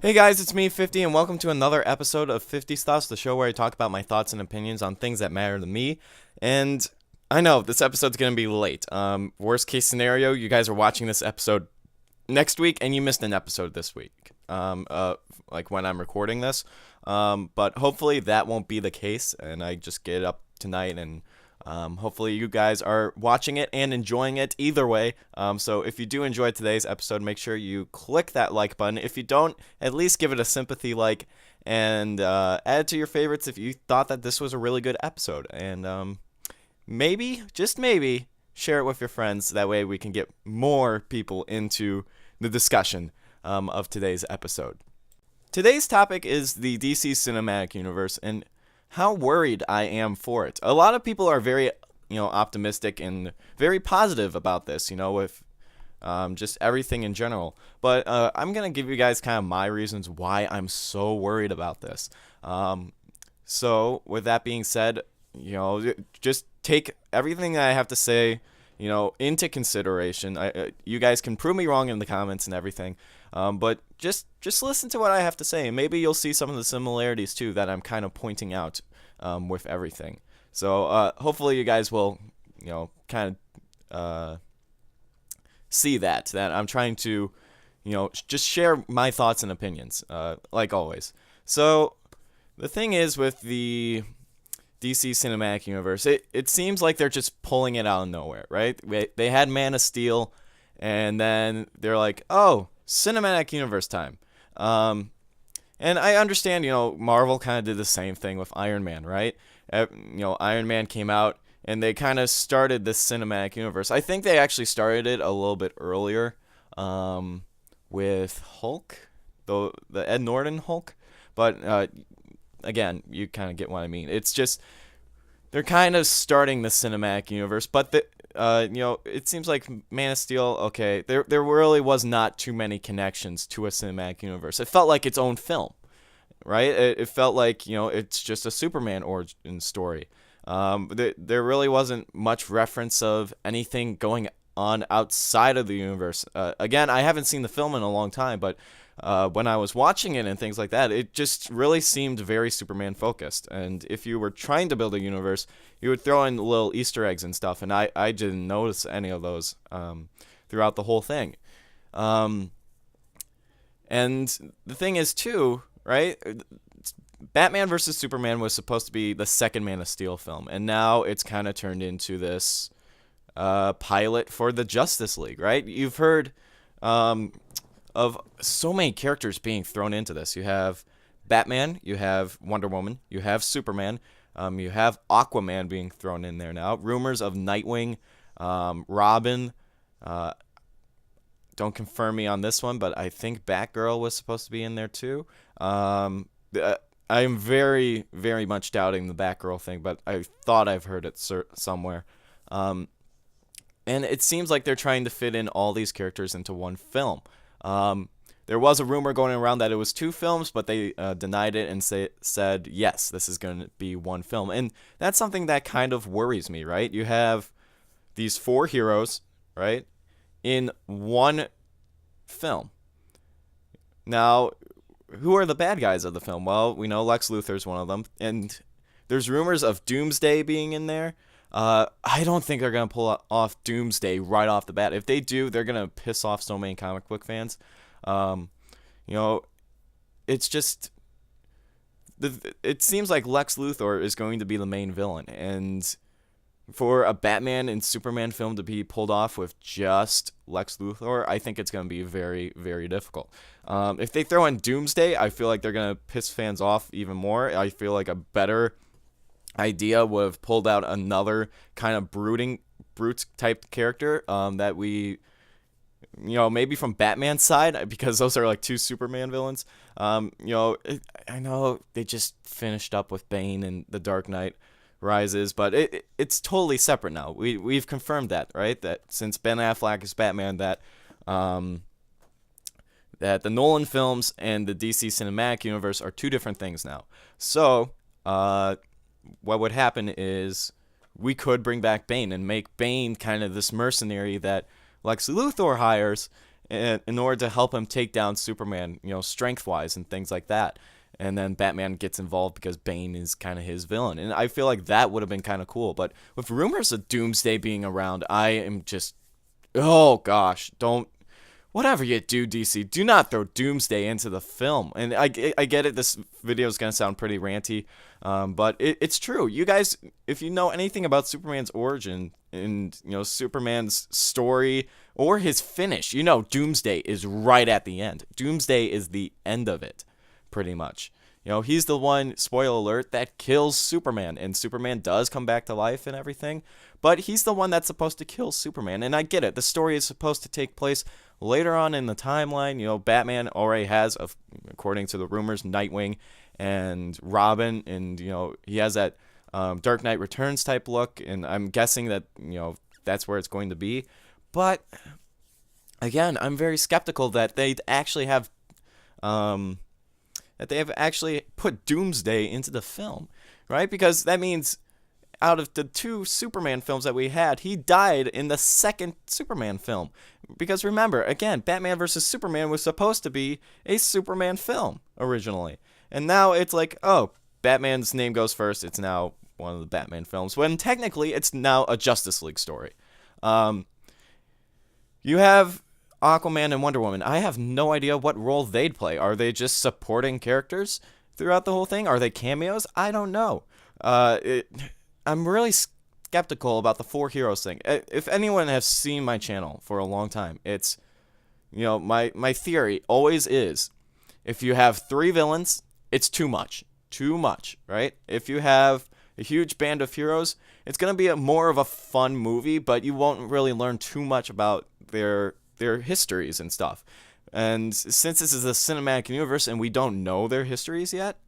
Hey guys, it's me, 50, and welcome to another episode of 50's Thoughts, the show where I talk about my thoughts and opinions on things that matter to me. And I know this episode's gonna be late. Worst case scenario, you guys are watching this episode next week, and you missed an episode this week. Like when I'm recording this. But hopefully that won't be the case, and I just get it up tonight and hopefully you guys are watching it and enjoying it either way. So if you do enjoy today's episode, make sure you click that like button. If you don't, at least give it a sympathy like and add it to your favorites if you thought that this was a really good episode. And maybe, just maybe, share it with your friends. That way we can get more people into the discussion of today's episode. Today's topic is the DC Cinematic Universe and how worried I am for it. A lot of people are very, optimistic and very positive about this, with just everything in general. But I'm going to give you guys kind of my reasons why I'm so worried about this. So with that being said, just take everything that I have to say, into consideration. You guys can prove me wrong in the comments and everything. But just listen to what I have to say, and maybe you'll see some of the similarities too that I'm kind of pointing out with everything. So hopefully you guys will, kind of see that I'm trying to, just share my thoughts and opinions, like always. So the thing is with the DC Cinematic Universe, it seems like they're just pulling it out of nowhere, right? They had Man of Steel, and then they're like, oh, Cinematic Universe time. And I understand, Marvel kind of did the same thing with Iron Man, right? Iron Man came out, and they kind of started this Cinematic Universe. I think they actually started it a little bit earlier with Hulk, the Ed Norton Hulk. But again, you kind of get what I mean. It's just they're kind of starting the Cinematic Universe, but it seems like Man of Steel, okay, there really was not too many connections to a cinematic universe. It felt like its own film, right? It felt like, it's just a Superman origin story. There really wasn't much reference of anything going on outside of the universe. Again, I haven't seen the film in a long time, but when I was watching it and things like that, it just really seemed very Superman focused. And if you were trying to build a universe, you would throw in little Easter eggs and stuff, and I didn't notice any of those throughout the whole thing. And the thing is, too, right? Batman versus Superman was supposed to be the second Man of Steel film, and now it's kind of turned into this pilot for the Justice League, right? You've heard of so many characters being thrown into this. You have Batman, you have Wonder Woman, you have Superman, you have Aquaman being thrown in there now. Rumors of Nightwing, Robin. Don't confirm me on this one, but I think Batgirl was supposed to be in there too. I am very, very much doubting the Batgirl thing, but I thought I've heard it somewhere. And it seems like they're trying to fit in all these characters into one film. There was a rumor going around that it was two films, but they denied it and said, yes, this is going to be one film. And that's something that kind of worries me, right? You have these four heroes, right, in one film. Now, who are the bad guys of the film? Well, we know Lex Luthor's one of them, and there's rumors of Doomsday being in there. I don't think they're going to pull off Doomsday right off the bat. If they do, they're going to piss off so many comic book fans. It's just... It seems like Lex Luthor is going to be the main villain. And for a Batman and Superman film to be pulled off with just Lex Luthor, I think it's going to be very, very difficult. If they throw in Doomsday, I feel like they're going to piss fans off even more. I feel like a better idea would have pulled out another kind of brute type character that we, maybe from Batman's side, because those are like two Superman villains. I know they just finished up with Bane and The Dark Knight Rises, but it's totally separate now. We've confirmed that, right? That since Ben Affleck is Batman, that that the Nolan films and the DC Cinematic Universe are two different things now. So, what would happen is we could bring back Bane and make Bane kind of this mercenary that Lex Luthor hires, in order to help him take down Superman, strength-wise and things like that. And then Batman gets involved because Bane is kind of his villain. And I feel like that would have been kind of cool. But with rumors of Doomsday being around, I am just, oh gosh, don't, whatever you do, DC, do not throw Doomsday into the film. And I get it, this video is going to sound pretty ranty, but it's true. You guys, if you know anything about Superman's origin and, Superman's story or his finish, Doomsday is right at the end. Doomsday is the end of it, pretty much. He's the one, spoiler alert, that kills Superman, and Superman does come back to life and everything, but he's the one that's supposed to kill Superman. And I get it, the story is supposed to take place later on in the timeline. Batman already has, according to the rumors, Nightwing and Robin, and he has that Dark Knight Returns type look, and I'm guessing that that's where it's going to be. But again, I'm very skeptical that they'd actually have put Doomsday into the film, right? Because that means out of the 2 Superman films that we had, he died in the second Superman film. Because remember, again, Batman vs. Superman was supposed to be a Superman film originally. And now it's like, oh, Batman's name goes first, it's now one of the Batman films, when technically it's now a Justice League story. You have Aquaman and Wonder Woman. I have no idea what role they'd play. Are they just supporting characters throughout the whole thing? Are they cameos? I don't know. I'm really skeptical about the 4 heroes thing. If anyone has seen my channel for a long time, it's, my theory always is, if you have 3 villains, it's too much, right? If you have a huge band of heroes, it's going to be more of a fun movie, but you won't really learn too much about their histories and stuff. And since this is a cinematic universe and we don't know their histories yet,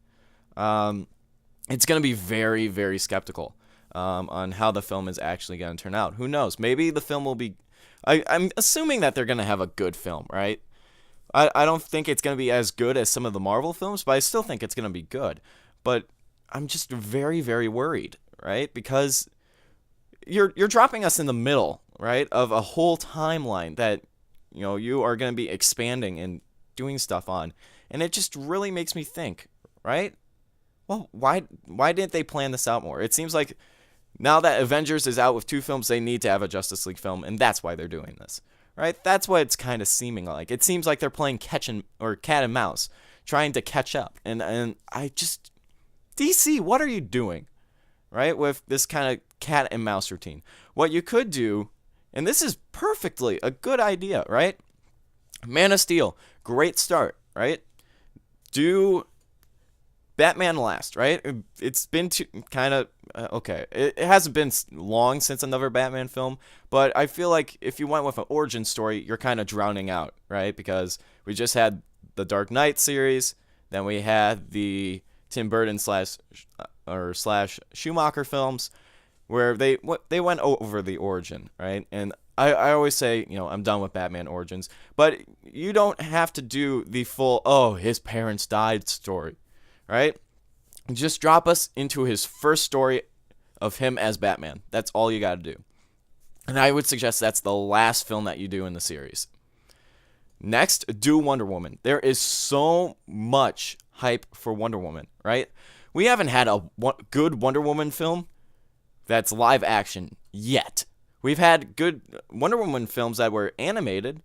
it's going to be very, very skeptical on how the film is actually going to turn out. Who knows? Maybe the film will be... I'm assuming that they're going to have a good film, right? I don't think it's going to be as good as some of the Marvel films, but I still think it's going to be good. But I'm just very, very worried, right? Because you're dropping us in the middle, right, of a whole timeline that you are going to be expanding and doing stuff on. And it just really makes me think, right? Well, why didn't they plan this out more? It seems like now that Avengers is out with 2 films, they need to have a Justice League film, and that's why they're doing this, right? That's what it's kind of seeming like. It seems like they're playing cat and mouse, trying to catch up. And I just... DC, what are you doing, right, with this kind of cat and mouse routine? What you could do, and this is perfectly a good idea, right? Man of Steel, great start, right? Do Batman last, right? It's been okay. It hasn't been long since another Batman film, but I feel like if you went with an origin story, you're kind of drowning out, right? Because we just had the Dark Knight series, then we had the Tim Burton slash Schumacher films, where they went over the origin, right? And I always say, I'm done with Batman Origins, but you don't have to do the full, oh, his parents died story, right? Just drop us into his first story of him as Batman. That's all you got to do. And I would suggest that's the last film that you do in the series. Next, do Wonder Woman. There is so much hype for Wonder Woman, right? We haven't had a good Wonder Woman film that's live action yet. We've had good Wonder Woman films that were animated,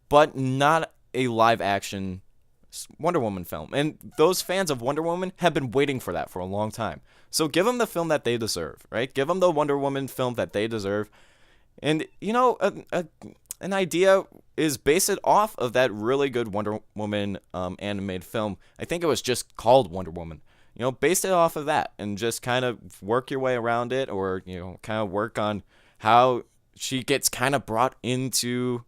but not a live action Wonder Woman film. And those fans of Wonder Woman have been waiting for that for a long time. So give them the film that they deserve, right? Give them the Wonder Woman film that they deserve. And, an idea is base it off of that really good Wonder Woman animated film. I think it was just called Wonder Woman. Base it off of that and just kind of work your way around it, or, kind of work on how she gets kind of brought into,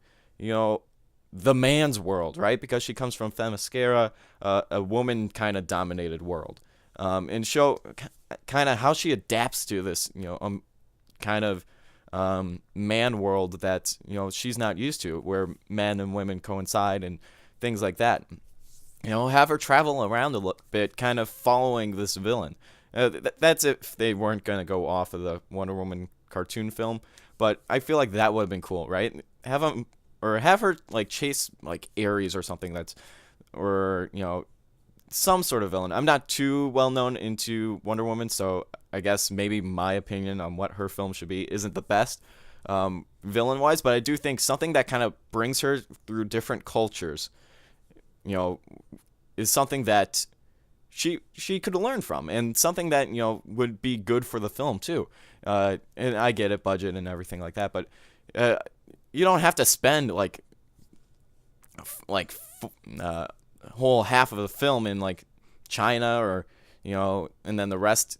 the man's world, right? Because she comes from Themyscira, a woman kind of dominated world. And show kind of how she adapts to this, kind of man world that, she's not used to, where men and women coincide and things like that. Have her travel around a little bit, kind of following this villain. That's if they weren't going to go off of the Wonder Woman cartoon film, but I feel like that would have been cool, right? Have them or have her like chase like Ares or something or some sort of villain. I'm not too well known into Wonder Woman, so I guess maybe my opinion on what her film should be isn't the best villain wise, but I do think something that kind of brings her through different cultures, is something that she could learn from, and something that would be good for the film too. And I get it, budget and everything like that, but you don't have to spend whole half of the film in like China, or and then the rest,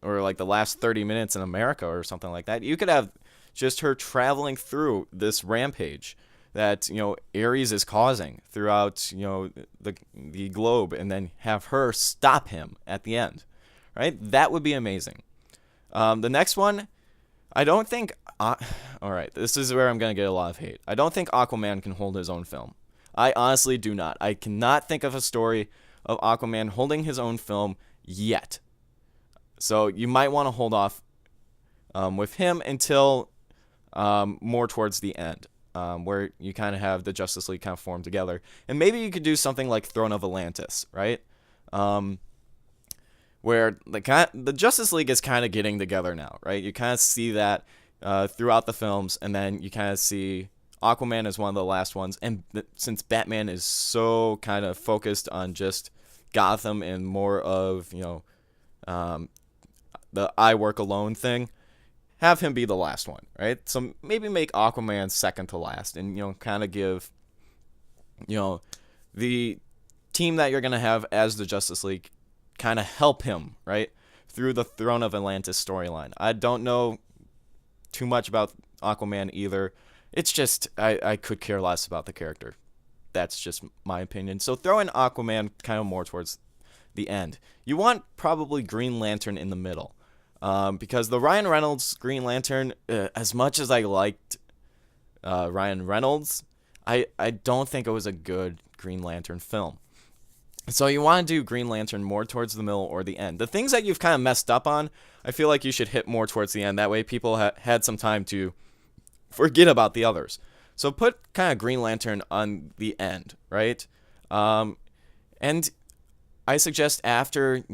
or like the last 30 minutes in America or something like that. You could have just her traveling through this rampage that Ares is causing throughout the globe, and then have her stop him at the end, right? That would be amazing. The next one, I don't think all right, this is where I'm going to get a lot of hate. I don't think Aquaman can hold his own film. I honestly do not. I cannot think of a story of Aquaman holding his own film yet. So you might want to hold off with him until more towards the end, where you kind of have the Justice League kind of form together. And maybe you could do something like Throne of Atlantis, right? Where the Justice League is kind of getting together now, right? You kind of see that throughout the films, and then you kind of see Aquaman is one of the last ones. And since Batman is so kind of focused on just Gotham and more of, the I work alone thing, have him be the last one, right? So maybe make Aquaman second to last, and kind of give the team that you're going to have as the Justice League kind of help him, right, through the Throne of Atlantis storyline. I don't know too much about Aquaman either. It's just I could care less about the character. That's just my opinion. So throw in Aquaman kind of more towards the end. You want probably Green Lantern in the middle. Because the Ryan Reynolds Green Lantern, as much as I liked Ryan Reynolds, I don't think it was a good Green Lantern film. So you want to do Green Lantern more towards the middle or the end. The things that you've kind of messed up on, I feel like you should hit more towards the end. That way people had some time to forget about the others. So put kind of Green Lantern on the end, right? And I suggest after,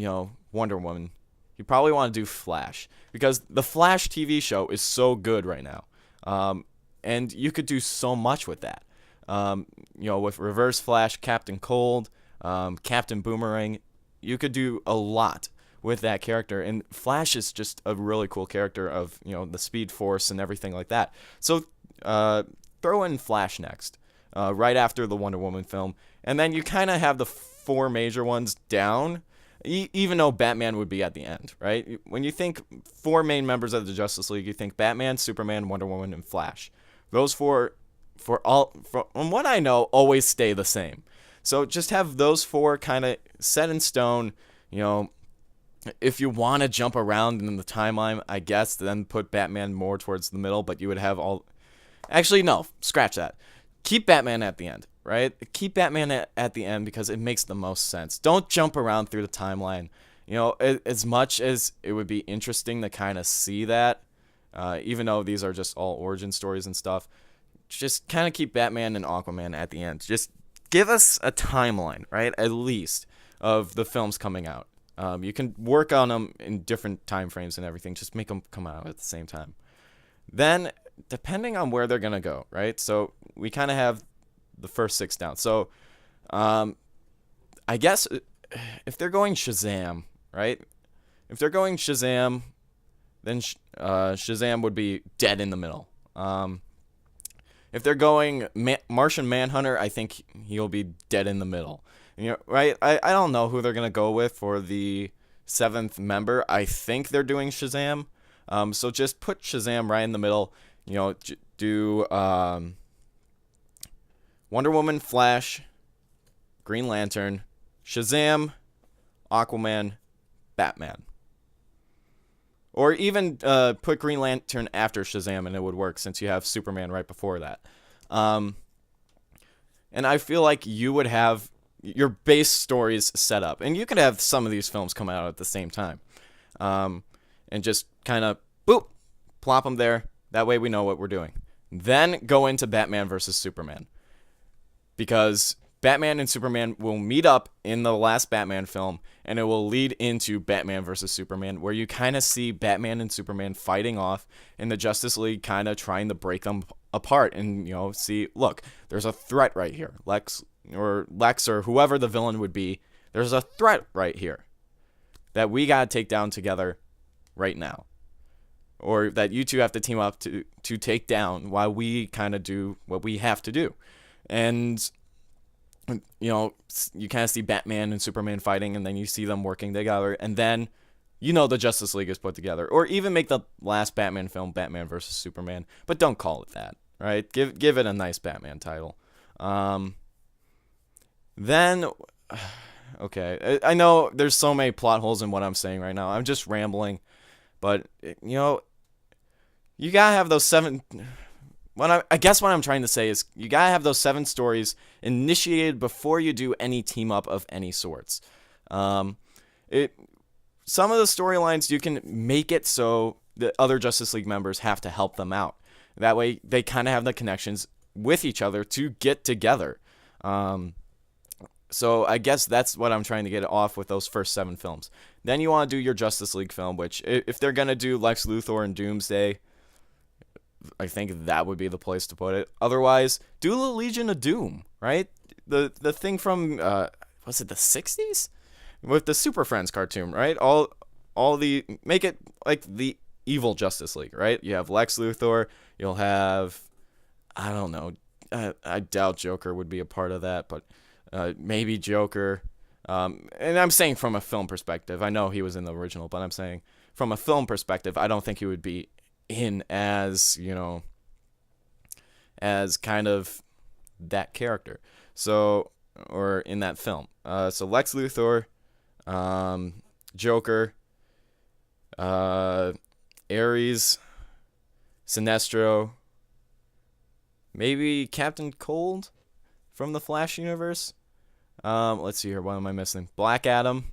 Wonder Woman, you probably want to do Flash, because the Flash TV show is so good right now. And you could do so much with that. With Reverse Flash, Captain Cold, Captain Boomerang, you could do a lot with that character. And Flash is just a really cool character of, the Speed Force and everything like that. So throw in Flash next, right after the Wonder Woman film. And then you kind of have the four major ones down, even though Batman would be at the end, right? When you think four main members of the Justice League, you think Batman, Superman, Wonder Woman, and Flash. Those four, from what I know, always stay the same. So just have those four kind of set in stone. If you want to jump around in the timeline, I guess, then put Batman more towards the middle, but you would have all... Actually, no, scratch that. Keep Batman at the end, right? Keep Batman at the end because it makes the most sense. Don't jump around through the timeline. As much as it would be interesting to kind of see that, even though these are just all origin stories and stuff, just kind of keep Batman and Aquaman at the end. Just give us a timeline, right, at least, of the films coming out. You can work on them in different time frames and everything. Just make them come out at the same time. Then, depending on where they're going to go, right? So we kind of have the first six down. So I guess if they're going Shazam, right? If they're going Shazam, then Shazam would be dead in the middle. If they're going Martian Manhunter, I think he'll be dead in the middle. Right? I don't know who they're going to go with for the seventh member. I think they're doing Shazam. So just put Shazam right in the middle. Do Wonder Woman, Flash, Green Lantern, Shazam, Aquaman, Batman. Or even put Green Lantern after Shazam and it would work since you have Superman right before that. And I feel like you would have your base stories set up. And you could have some of these films come out at the same time. And just kind of, boop, plop them there. That way we know what we're doing. Then go into Batman versus Superman, because Batman and Superman will meet up in the last Batman film, and it will lead into Batman versus Superman, where you kind of see Batman and Superman fighting off, and the Justice League kind of trying to break them apart, and see, look, there's a threat right here. Lex or whoever the villain would be, there's a threat right here that we gotta take down together right now, or that you two have to team up to take down while we kind of do what we have to do. And you kind of see Batman and Superman fighting, and then you see them working together, and then the Justice League is put together. Or even make the last Batman film Batman versus Superman, but don't call it that, right? Give it a nice Batman title. Then, okay, I know there's so many plot holes in what I'm saying right now. I'm just rambling, but you gotta have those seven. I guess what I'm trying to say is you gotta have those 7 stories initiated before you do any team up of any sorts. Some of the storylines you can make it so the other Justice League members have to help them out. That way they kind of have the connections with each other to get together. So I guess that's what I'm trying to get off with those first 7 films. Then you want to do your Justice League film, which if they're gonna do Lex Luthor and Doomsday, I think that would be the place to put it. Otherwise, do the Legion of Doom, right? The thing from was it the 60's with the Super Friends cartoon, right? Make it like the evil Justice League, right? You have Lex Luthor, you'll have, I don't know, I doubt Joker would be a part of that, but maybe Joker. And I'm saying from a film perspective. I know he was in the original, but I'm saying from a film perspective, I don't think he would be in as as kind of that character, or in that film. So Lex Luthor, Joker, Ares, Sinestro, maybe Captain Cold from the Flash universe. Let's see here, what am I missing? Black Adam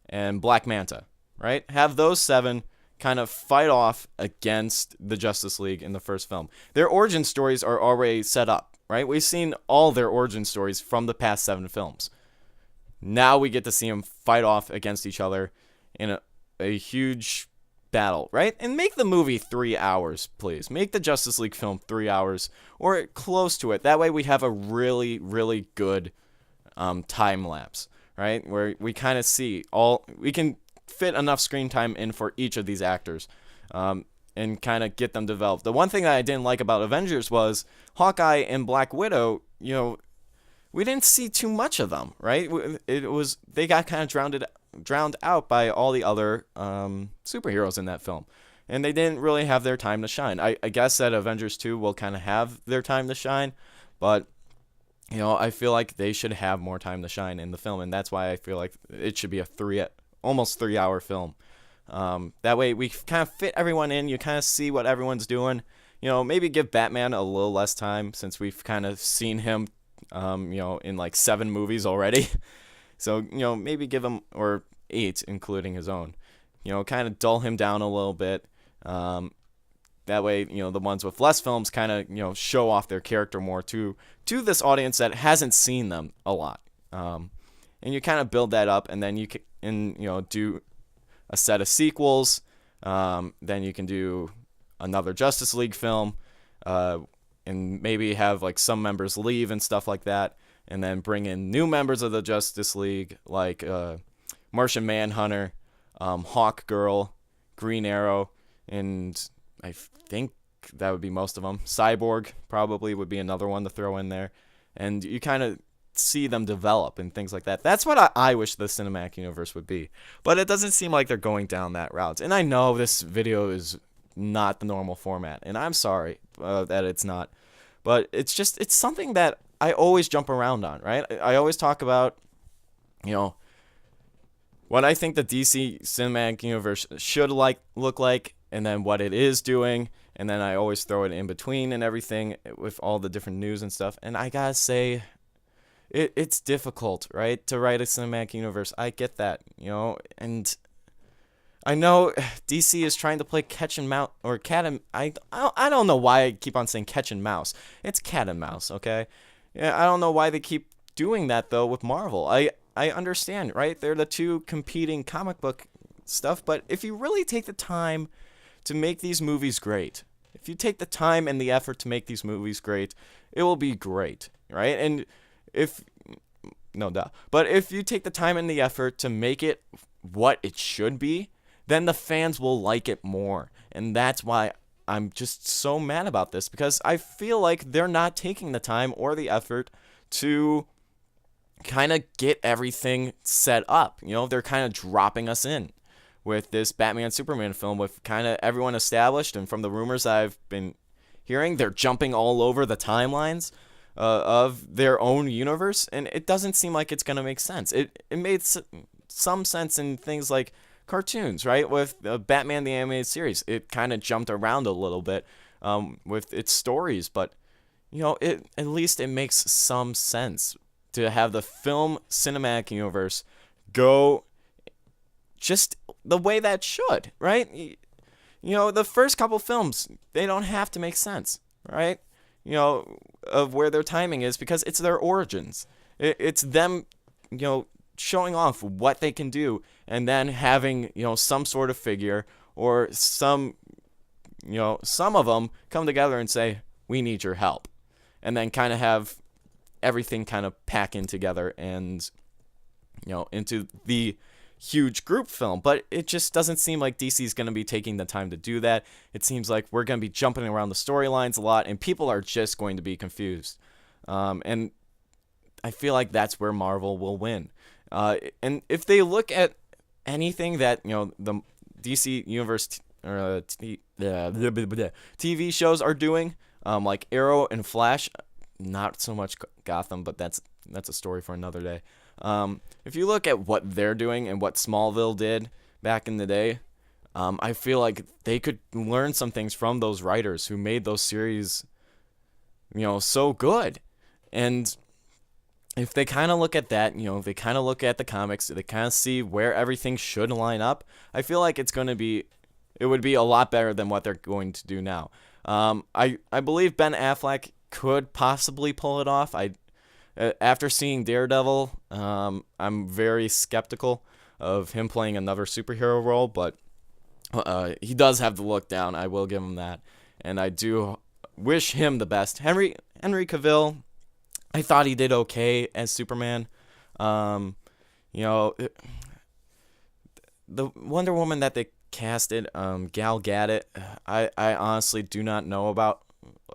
and Black Manta, right? Have those 7 kind of fight off against the Justice League in the first film. Their origin stories are already set up, right? We've seen all their origin stories from the past 7 films. Now we get to see them fight off against each other in a huge battle, right? And make the movie 3 hours, please. Make the Justice League film 3 hours or close to it. That way we have a really, really good time lapse, right? Where we kind of see we can fit enough screen time in for each of these actors, and kind of get them developed. The one thing that I didn't like about Avengers was Hawkeye and Black Widow. We didn't see too much of them, right? They got kind of drowned out by all the other superheroes in that film, and they didn't really have their time to shine. I guess that Avengers 2 will kind of have their time to shine, but I feel like they should have more time to shine in the film, and that's why I feel like it should be a almost 3-hour film. That way we kind of fit everyone in. You kind of see what everyone's doing. Maybe give Batman a little less time, since we've kind of seen him, in like 7 movies already. So, maybe give him, or 8, including his own. Kind of dull him down a little bit. That way, the ones with less films kind of, show off their character more to this audience that hasn't seen them a lot. And you kind of build that up, and then you can, do a set of sequels. Then you can do another Justice League film, and maybe have like some members leave and stuff like that, and then bring in new members of the Justice League, like Martian Manhunter, Hawkgirl, Green Arrow, and I think that would be most of them. Cyborg probably would be another one to throw in there, and you kind of see them develop and things like that. That's what I wish the cinematic universe would be, but it doesn't seem like they're going down that route. And I know this video is not the normal format, and I'm sorry that it's not, but it's something that I always jump around on, right? I always talk about, what I think the DC cinematic universe should look like, and then what it is doing, and then I always throw it in between and everything with all the different news and stuff. And I gotta say, it's difficult, right, to write a cinematic universe. I get that, and I know DC is trying to play catch and mouse or cat and I don't know why I keep on saying catch and mouse. It's cat and mouse, okay? Yeah, I don't know why they keep doing that though with Marvel. I understand, right? They're the two competing comic book stuff, but if you really take the time to make these movies great, if you take the time and the effort to make these movies great, it will be great, right? And if no duh, but if you take the time and the effort to make it what it should be, then the fans will like it more. And that's why I'm just so mad about this because I feel like they're not taking the time or the effort to kind of get everything set up. You know, they're kind of dropping us in with this Batman Superman film with kind of everyone established. And from the rumors I've been hearing, they're jumping all over the timelines of their own universe. And it doesn't seem like it's going to make sense. It made some sense in things like cartoons, right? With Batman the Animated Series, it kind of jumped around a little bit with its stories, but you know, it at least it makes some sense to have the film cinematic universe go just the way that should, right? You know, the first couple films, they don't have to make sense, right? You know, of where their timing is because it's their origins. It's them, you know, showing off what they can do and then having, you know, some sort of figure or some, you know, some of them come together and say, we need your help. And then kind of have everything kind of pack in together and, you know, into the huge group film. But it just doesn't seem like DC's going to be taking the time to do that. It seems like we're going to be jumping around the storylines a lot and people are just going to be confused. And I feel like that's where Marvel will win. And if they look at anything that, you know, the DC Universe TV shows are doing, like Arrow and Flash, not so much Gotham, but that's a story for another day. If you look at what they're doing and what Smallville did back in the day, I feel like they could learn some things from those writers who made those series, you know, so good. And if they kind of look at that, you know, if they kind of look at the comics, they kind of see where everything should line up, I feel like it would be a lot better than what they're going to do now. I believe Ben Affleck could possibly pull it off. After seeing Daredevil, I'm very skeptical of him playing another superhero role, but he does have the look down. I will give him that, and I do wish him the best. Henry Cavill, I thought he did okay as Superman. You know, the Wonder Woman that they casted, Gal Gadot, I honestly do not know about.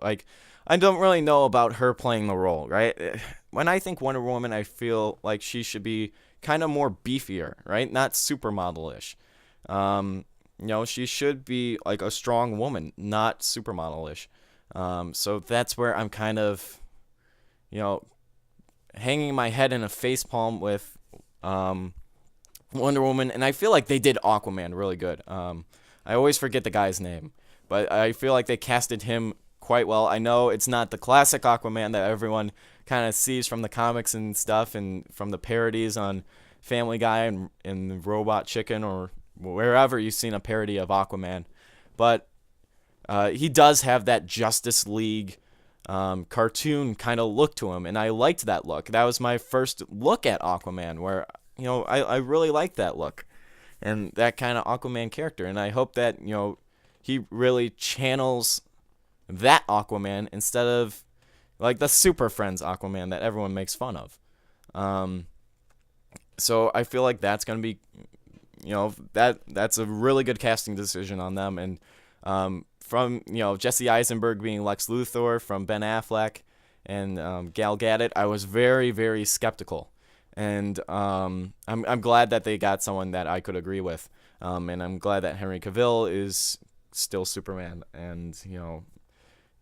Like, I don't really know about her playing the role, right? When I think Wonder Woman, I feel like she should be kind of more beefier, right? Not supermodel-ish. You know, she should be like a strong woman, not supermodel-ish. So that's where I'm kind of, you know, hanging my head in a facepalm with Wonder Woman, and I feel like they did Aquaman really good. I always forget the guy's name, but I feel like they casted him quite well. I know it's not the classic Aquaman that everyone kind of sees from the comics and stuff and from the parodies on Family Guy and Robot Chicken or wherever you've seen a parody of Aquaman, but he does have that Justice League cartoon kind of look to him, and I liked that look. That was my first look at Aquaman, where, you know, I really liked that look and that kind of Aquaman character, and I hope that, you know, he really channels that Aquaman instead of like the Super Friends Aquaman that everyone makes fun of. So I feel like that's going to be, you know, that's a really good casting decision on them. And from, you know, Jesse Eisenberg being Lex Luthor, from Ben Affleck and Gal Gadot, I was very, very skeptical. And I'm glad that they got someone that I could agree with. And I'm glad that Henry Cavill is still Superman. And, you know,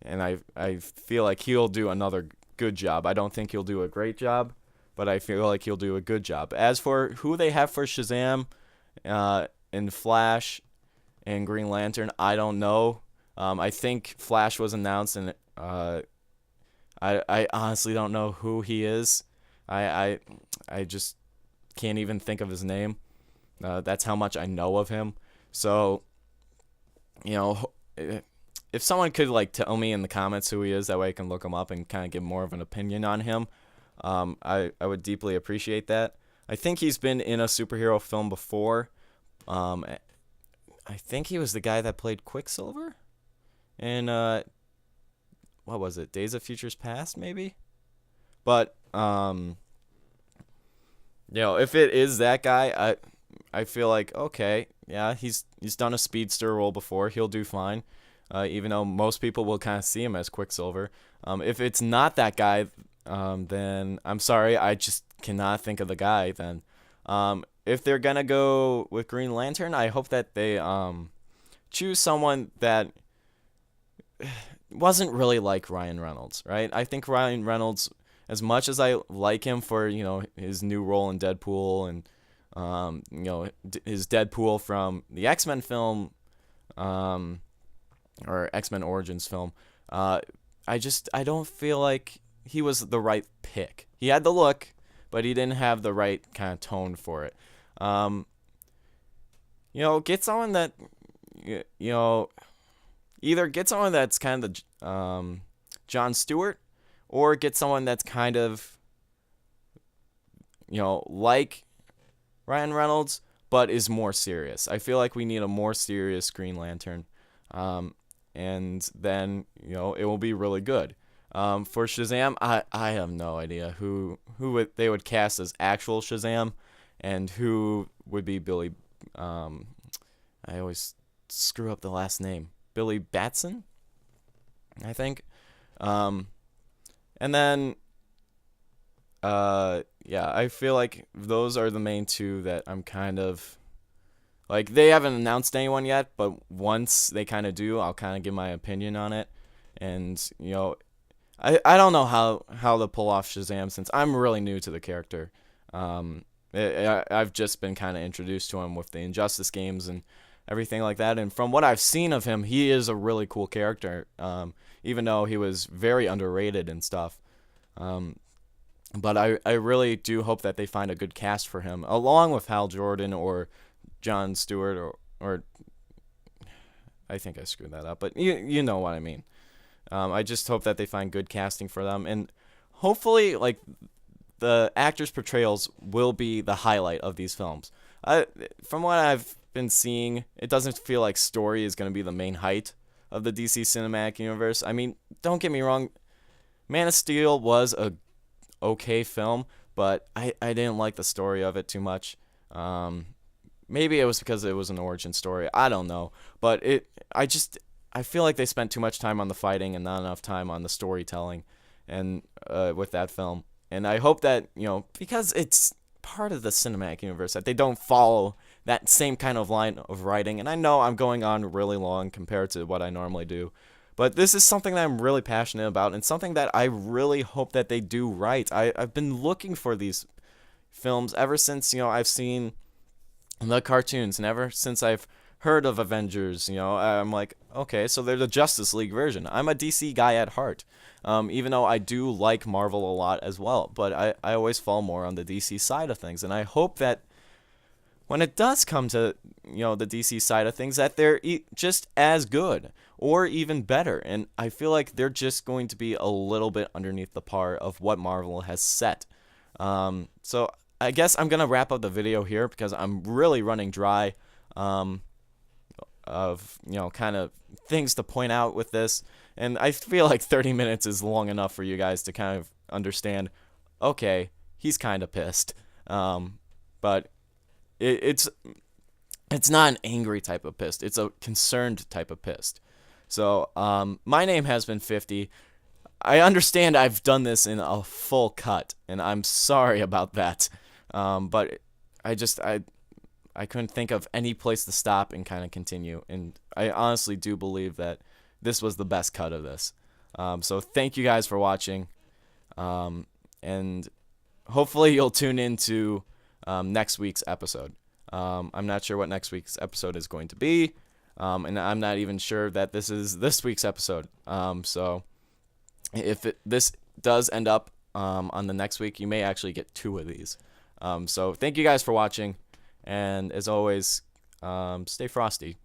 and I feel like he'll do another good job. I don't think he'll do a great job, but I feel like he'll do a good job. As for who they have for Shazam and Flash and Green Lantern, I don't know. I think Flash was announced, and I honestly don't know who he is. I just can't even think of his name. That's how much I know of him. So, you know, if someone could like tell me in the comments who he is, that way I can look him up and kind of give more of an opinion on him. I would deeply appreciate that. I think he's been in a superhero film before. I think he was the guy that played Quicksilver in what was it? Days of Futures Past, maybe. But if it is that guy, I feel like okay, yeah, he's done a speedster role before. He'll do fine. Even though most people will kind of see him as Quicksilver. If it's not that guy, then I'm sorry, I just cannot think of the guy then. If they're gonna go with Green Lantern, I hope that they choose someone that wasn't really like Ryan Reynolds, right? I think Ryan Reynolds, as much as I like him for his new role in Deadpool and his Deadpool from the X-Men film, or X-Men Origins film, I don't feel like he was the right pick. He had the look, but he didn't have the right kind of tone for it. Get someone that, either get someone that's kind of the Jon Stewart, or get someone that's kind of, like Ryan Reynolds, but is more serious. I feel like we need a more serious Green Lantern, and then it will be really good. For Shazam, I have no idea who they would cast as actual Shazam, and who would be Billy. I always screw up the last name. Billy Batson, I think. And then, I feel like those are the main two that I'm kind of like. They haven't announced anyone yet, but once they kind of do, I'll kind of give my opinion on it. And I don't know how to pull off Shazam, since I'm really new to the character. I've just been kind of introduced to him with the Injustice games and everything like that. And from what I've seen of him, he is a really cool character, even though he was very underrated and stuff. But I really do hope that they find a good cast for him, along with Hal Jordan or Jon Stewart or I think I screwed that up, but you know what I mean. I just hope that they find good casting for them, and hopefully, like, the actors' portrayals will be the highlight of these films. From what I've been seeing, it doesn't feel like story is going to be the main height of the DC Cinematic Universe. I mean, don't get me wrong, Man of Steel was a okay film, but I didn't like the story of it too much. Maybe it was because it was an origin story. I don't know, but I feel like they spent too much time on the fighting and not enough time on the storytelling, and with that film. And I hope that because it's part of the cinematic universe, that they don't follow that same kind of line of writing. And I know I'm going on really long compared to what I normally do, but this is something that I'm really passionate about, and something that I really hope that they do right. I've been looking for these films ever since I've seen the cartoons, and ever since I've heard of Avengers. I'm like, okay, so they're the Justice League version. I'm a DC guy at heart, even though I do like Marvel a lot as well, but I always fall more on the DC side of things. And I hope that when it does come to the DC side of things, that they're just as good or even better. And I feel like they're just going to be a little bit underneath the par of what Marvel has set. So I guess I'm gonna wrap up the video here, because I'm really running dry of kind of things to point out with this, and I feel like 30 minutes is long enough for you guys to kind of understand, okay, he's kind of pissed, but it's not an angry type of pissed, it's a concerned type of pissed. So my name has been 50. I understand I've done this in a full cut, and I'm sorry about that, but I couldn't think of any place to stop and kind of continue. And I honestly do believe that this was the best cut of this. So thank you guys for watching. And hopefully you'll tune into next week's episode. I'm not sure what next week's episode is going to be. And I'm not even sure that this is this week's episode. So if this does end up on the next week, you may actually get 2 of these. So thank you guys for watching. And as always, Stay frosty.